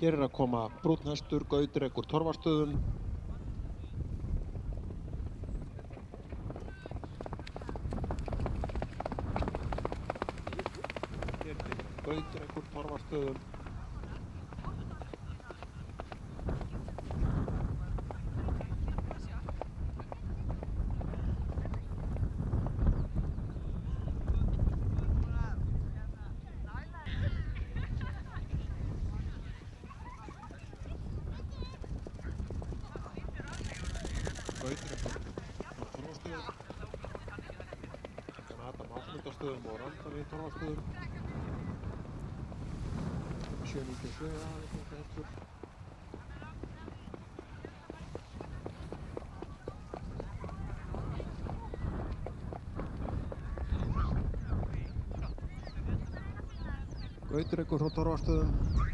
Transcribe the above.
Hér að koma brúnn hestur, Gautrekur Torfastöðum. Hér er Gautrekur Torfastöðum. Gautrekur Torfastöðum. Adam Ásmundarstöðum og Randavíð Torfastöðum. 797 aðeins hestur. Gautrekur frá Torfastöðum.